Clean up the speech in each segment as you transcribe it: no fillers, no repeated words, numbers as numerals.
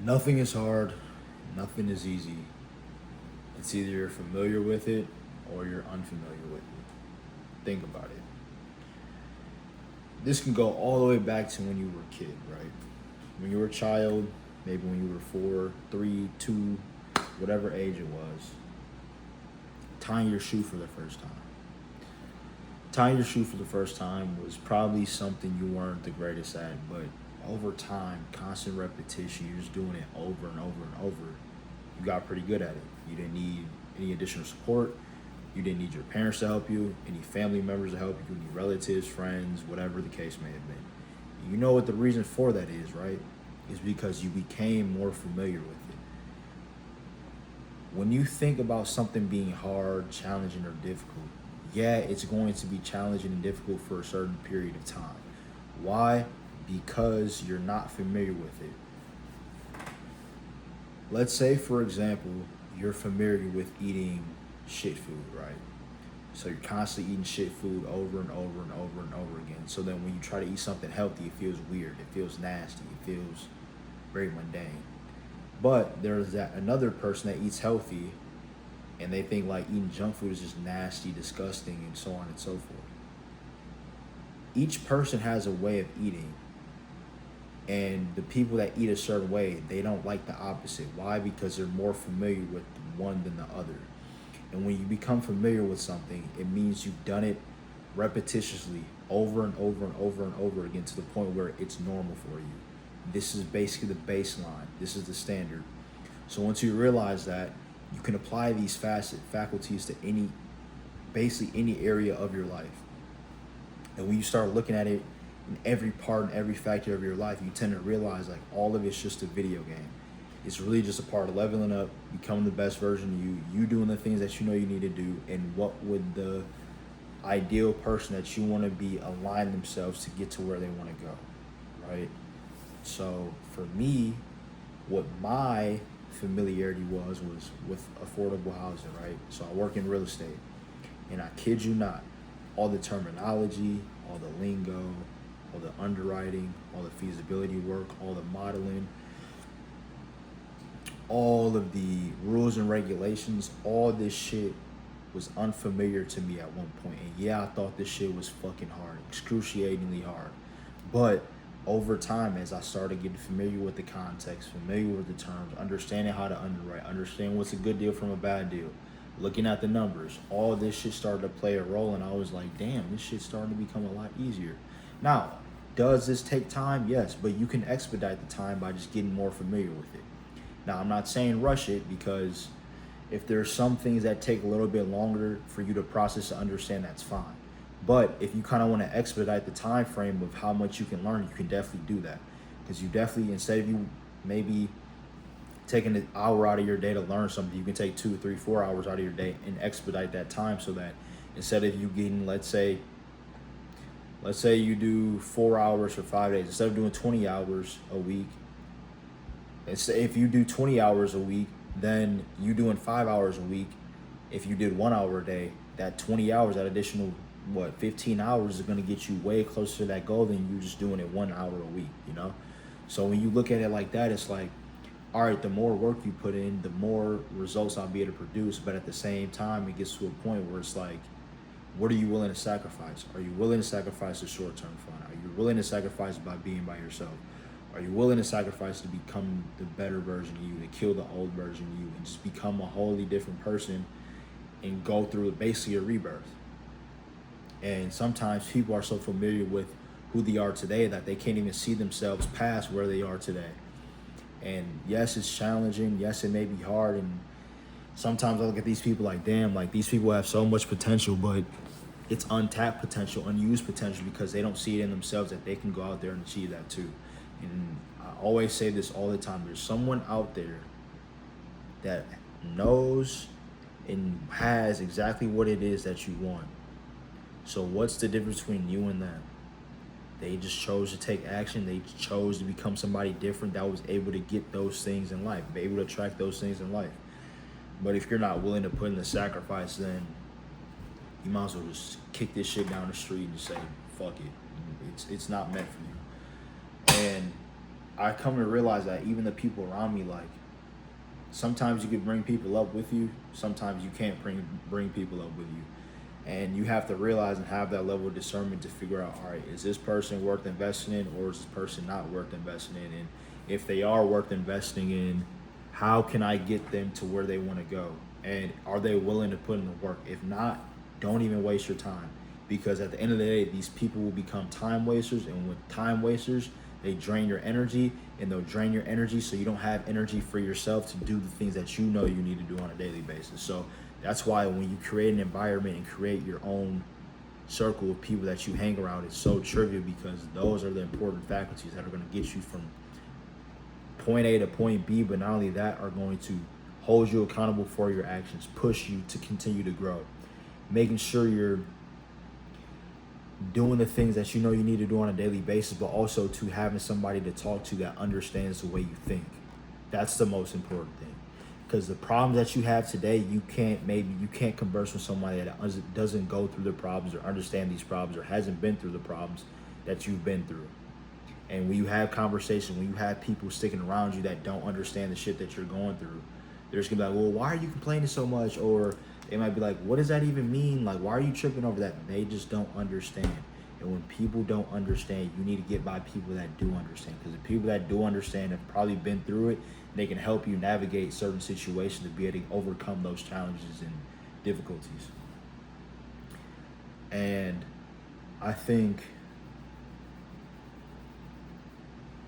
Nothing is hard, nothing is easy. It's either you're familiar with it or you're unfamiliar with it. Think about it. This can go all the way back to when you were a kid, right? When you were a child, maybe when you were 4, 3, 2, whatever age it was, tying your shoe for the first time. Tying your shoe for the first time was probably something you weren't the greatest at, but over time, constant repetition, you're just doing it over and over and over, you got pretty good at it. You didn't need any additional support. You didn't need your parents to help you, any family members to help you, any relatives, friends, whatever the case may have been. You know what the reason for that is, right? Is because you became more familiar with it. When you think about something being hard, challenging, or difficult, yeah, it's going to be challenging and difficult for a certain period of time. Why? Because you're not familiar with it. Let's say, for example, you're familiar with eating shit food, right? So you're constantly eating shit food over and over and over and over again. So then when you try to eat something healthy, it feels weird. It feels nasty. It feels very mundane. But there's that another person that eats healthy and they think like eating junk food is just nasty, disgusting, and so on and so forth. Each person has a way of eating, and the people that eat a certain way, they don't like the opposite. Why? Because they're more familiar with one than the other. And when you become familiar with something, it means you've done it repetitiously over and over and over and over again to the point where it's normal for you. This is basically the baseline. This is the standard. So once you realize that, you can apply these faculties to basically any area of your life. And when you start looking at it in every part and every factor of your life, you tend to realize like all of it's just a video game. It's really just a part of leveling up, becoming the best version of you doing the things that you know you need to do, and what would the ideal person that you want to be align themselves to get to where they want to go, right? So for me, what my familiarity was with affordable housing, right? So I work in real estate, and I kid you not, all the terminology, all the lingo, all the underwriting, all the feasibility work, all the modeling, all of the rules and regulations, all this shit was unfamiliar to me at one point. And yeah, I thought this shit was fucking hard, excruciatingly hard. But over time, as I started getting familiar with the context, familiar with the terms, understanding how to underwrite, understand what's a good deal from a bad deal, looking at the numbers, all this shit started to play a role. And I was like, damn, this shit starting to become a lot easier. Now, does this take time? Yes, but you can expedite the time by just getting more familiar with it. Now, I'm not saying rush it, because if there's some things that take a little bit longer for you to process and understand, that's fine. But if you kind of want to expedite the time frame of how much you can learn, you can definitely do that. Because you definitely, instead of you maybe taking an hour out of your day to learn something, you can take 2, 3, 4 hours out of your day and expedite that time, so that instead of you getting, let's say you do 4 hours for 5 days, instead of doing 20 hours a week, if you do 20 hours a week, then you doing 5 hours a week. If you did 1 hour a day, that 20 hours, that additional 15 hours is going to get you way closer to that goal than you just doing it 1 hour a week, you know? So when you look at it like that, it's like, all right, the more work you put in, the more results I'll be able to produce. But at the same time, it gets to a point where it's like, what are you willing to sacrifice? Are you willing to sacrifice the short-term fun? Are you willing to sacrifice by being by yourself? Are you willing to sacrifice to become the better version of you, to kill the old version of you, and just become a wholly different person and go through basically a rebirth? And sometimes people are so familiar with who they are today that they can't even see themselves past where they are today. And yes, it's challenging. Yes, it may be hard. And sometimes I look at these people like, damn, like these people have so much potential, but it's untapped potential, unused potential, because they don't see it in themselves that they can go out there and achieve that too. And I always say this all the time. There's someone out there that knows and has exactly what it is that you want. So what's the difference between you and them? They just chose to take action. They chose to become somebody different that was able to get those things in life, be able to attract those things in life. But if you're not willing to put in the sacrifice, then you might as well just kick this shit down the street and say, fuck it. It's not meant for you. And I come to realize that even the people around me, like, sometimes you can bring people up with you, sometimes you can't bring people up with you. And you have to realize and have that level of discernment to figure out, all right, is this person worth investing in, or is this person not worth investing in? And if they are worth investing in, how can I get them to where they want to go? And are they willing to put in the work? If not, don't even waste your time, because at the end of the day, these people will become time wasters. And with time wasters, they drain your energy, and they'll drain your energy so you don't have energy for yourself to do the things that you know you need to do on a daily basis. So that's why when you create an environment and create your own circle of people that you hang around, it's so trivial, because those are the important faculties that are going to get you from point A to point B, but not only that, are going to hold you accountable for your actions, push you to continue to grow, making sure you're doing the things that you know you need to do on a daily basis, but also to having somebody to talk to that understands the way you think. That's the most important thing, because the problems that you have today, you can't converse with somebody that doesn't go through the problems or understand these problems or hasn't been through the problems that you've been through. And when you have conversation, when you have people sticking around you that don't understand the shit that you're going through, they're just gonna be like, well, why are you complaining so much? Or they might be like, what does that even mean? Like, why are you tripping over that? They just don't understand. And when people don't understand, you need to get by people that do understand. Because the people that do understand have probably been through it, and they can help you navigate certain situations to be able to overcome those challenges and difficulties. And I think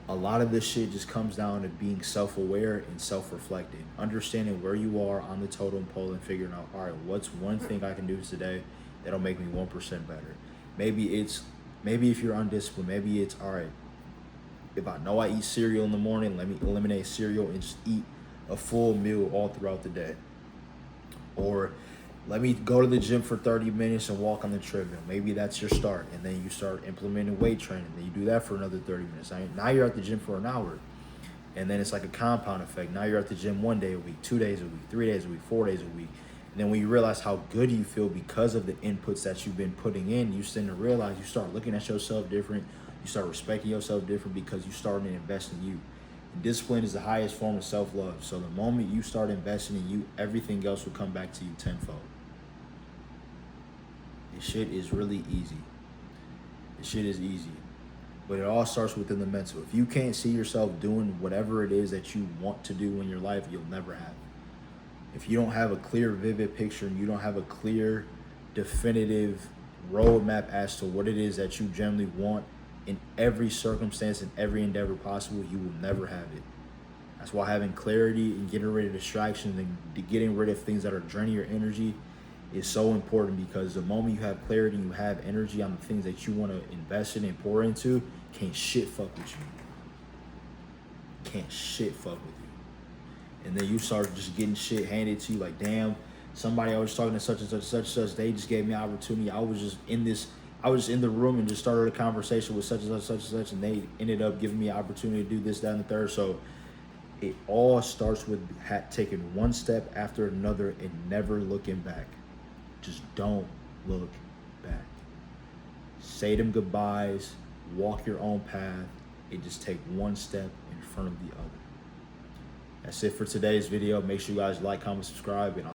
a lot of this shit just comes down to being self-aware and self-reflecting, understanding where you are on the totem pole and figuring out, all right, what's one thing I can do today that'll make me 1% better? Maybe if you're undisciplined, maybe it's, all right, if I know I eat cereal in the morning, let me eliminate cereal and just eat a full meal all throughout the day. Or let me go to the gym for 30 minutes and walk on the treadmill. Maybe that's your start. And then you start implementing weight training. Then you do that for another 30 minutes. Now you're at the gym for an hour. And then it's like a compound effect. Now you're at the gym 1 day a week, 2 days a week, 3 days a week, 4 days a week. And then when you realize how good you feel because of the inputs that you've been putting in, you tend to realize you start looking at yourself different. You start respecting yourself different because you started to invest in you. And discipline is the highest form of self-love. So the moment you start investing in you, everything else will come back to you tenfold. This shit is really easy. This shit is easy. But it all starts within the mental. If you can't see yourself doing whatever it is that you want to do in your life, you'll never have it. If you don't have a clear, vivid picture, and you don't have a clear, definitive roadmap as to what it is that you generally want in every circumstance and every endeavor possible, you will never have it. That's why having clarity and getting rid of distractions and getting rid of things that are draining your energy is so important, because the moment you have clarity and you have energy on the things that you want to invest in and pour into, can't shit fuck with you. Can't shit fuck with you. And then you start just getting shit handed to you, like, damn, somebody I was talking to such and such and such, they just gave me an opportunity. I was just in the room and just started a conversation with such and such, and they ended up giving me an opportunity to do this, that, and the third. So it all starts with taking one step after another and never looking back. Just don't look back. Say them goodbyes, walk your own path, and just take one step in front of the other. That's it for today's video. Make sure you guys like, comment, subscribe, and